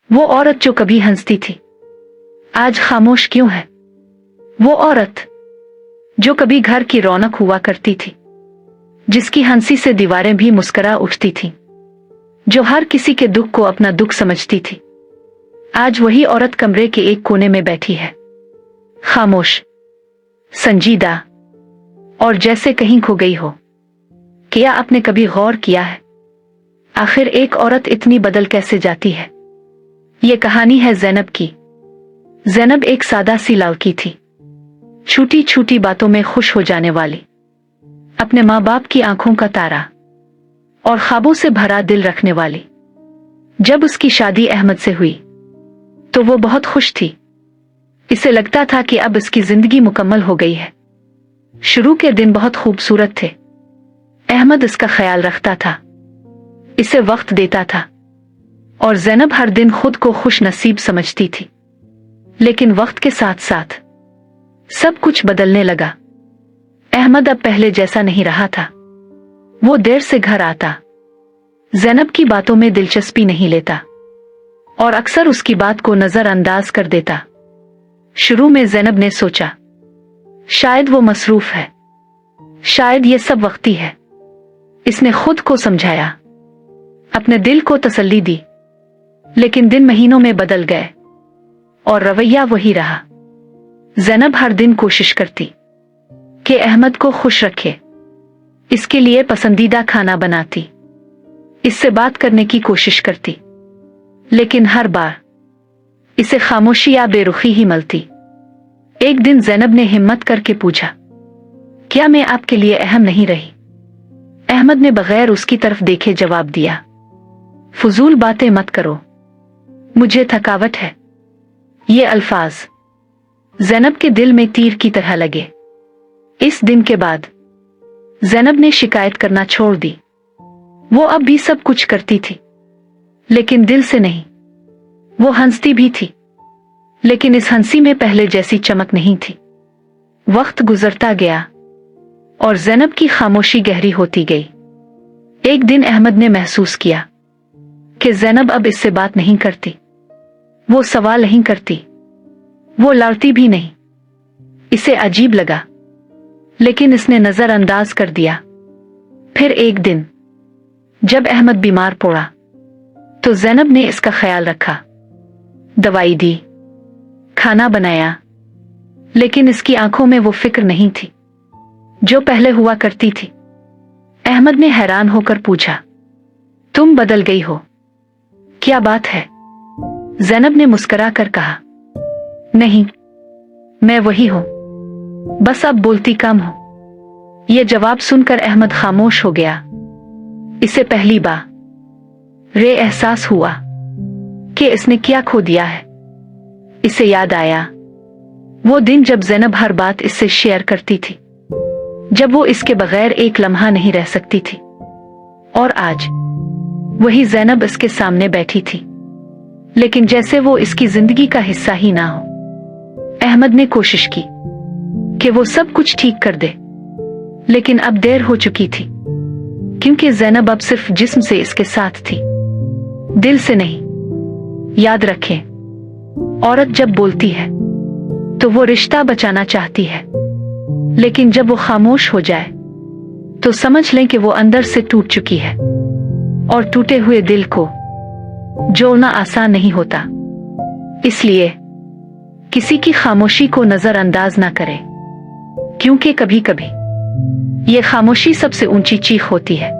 वो औरत जो कभी हंसती थी, आज खामोश क्यों है? वो औरत जो कभी घर की रौनक हुआ करती थी, जिसकी हंसी से दीवारें भी मुस्कुरा उठती थीं, जो हर किसी के दुख को अपना दुख समझती थी, आज वही औरत कमरे के एक कोने में बैठी है, खामोश, संजीदा और जैसे कहीं खो गई हो। क्या आपने कभी गौर किया है, आखिर एक औरत इतनी बदल कैसे जाती है? ये कहानी है ज़ैनब की। ज़ैनब एक सादा सी लड़की थी, छोटी छोटी बातों में खुश हो जाने वाली, अपने माँ बाप की आंखों का तारा और ख्वाबों से भरा दिल रखने वाली। जब उसकी शादी अहमद से हुई तो वो बहुत खुश थी। इसे लगता था कि अब इसकी जिंदगी मुकम्मल हो गई है। शुरू के दिन बहुत खूबसूरत थे। अहमद इसका ख्याल रखता था, इसे वक्त देता था और ज़ैनब हर दिन खुद को खुश नसीब समझती थी। लेकिन वक्त के साथ साथ सब कुछ बदलने लगा। अहमद अब पहले जैसा नहीं रहा था। वो देर से घर आता, ज़ैनब की बातों में दिलचस्पी नहीं लेता और अक्सर उसकी बात को नजरअंदाज कर देता। शुरू में ज़ैनब ने सोचा, शायद वो मसरूफ है, शायद ये सब वक्ती है। इसने खुद को समझाया, अपने दिल को तसल्ली दी। लेकिन दिन महीनों में बदल गए और रवैया वही रहा। ज़ैनब हर दिन कोशिश करती कि अहमद को खुश रखे, इसके लिए पसंदीदा खाना बनाती, इससे बात करने की कोशिश करती, लेकिन हर बार इसे खामोशी या बेरुखी ही मिलती। एक दिन ज़ैनब ने हिम्मत करके पूछा, क्या मैं आपके लिए अहम नहीं रही? अहमद ने बगैर उसकी तरफ देखे जवाब दिया, फजूल बातें मत करो, मुझे थकावट है। ये अल्फाज ज़ैनब के दिल में तीर की तरह लगे। इस दिन के बाद ज़ैनब ने शिकायत करना छोड़ दी। वो अब भी सब कुछ करती थी, लेकिन दिल से नहीं। वो हंसती भी थी, लेकिन इस हंसी में पहले जैसी चमक नहीं थी। वक्त गुजरता गया और ज़ैनब की खामोशी गहरी होती गई। एक दिन अहमद ने महसूस किया कि ज़ैनब अब इससे बात नहीं करती, वो सवाल नहीं करती, वो लड़ती भी नहीं। इसे अजीब लगा, लेकिन इसने नजरअंदाज कर दिया। फिर एक दिन जब अहमद बीमार पड़ा तो ज़ैनब ने इसका ख्याल रखा, दवाई दी, खाना बनाया, लेकिन इसकी आंखों में वो फिक्र नहीं थी जो पहले हुआ करती थी। अहमद ने हैरान होकर पूछा, तुम बदल गई हो, क्या बात है? ज़ैनब ने मुस्कुरा कर कहा, नहीं, मैं वही हूं, बस अब बोलती कम हूं। यह जवाब सुनकर अहमद खामोश हो गया। इसे पहली बार एहसास हुआ कि इसने क्या खो दिया है। इसे याद आया वो दिन जब ज़ैनब हर बात इससे शेयर करती थी, जब वो इसके बगैर एक लम्हा नहीं रह सकती थी। और आज वही ज़ैनब इसके सामने बैठी थी, लेकिन जैसे वो इसकी जिंदगी का हिस्सा ही ना हो। अहमद ने कोशिश की कि वो सब कुछ ठीक कर दे, लेकिन अब देर हो चुकी थी, क्योंकि ज़ैनब अब सिर्फ जिस्म से इसके साथ थी, दिल से नहीं। याद रखें, औरत जब बोलती है तो वो रिश्ता बचाना चाहती है, लेकिन जब वो खामोश हो जाए तो समझ लें कि वो अंदर से टूट चुकी है, और टूटे हुए दिल को जोड़ना आसान नहीं होता। इसलिए किसी की खामोशी को नजरअंदाज ना करें, क्योंकि कभी कभी ये खामोशी सबसे ऊंची चीख होती है।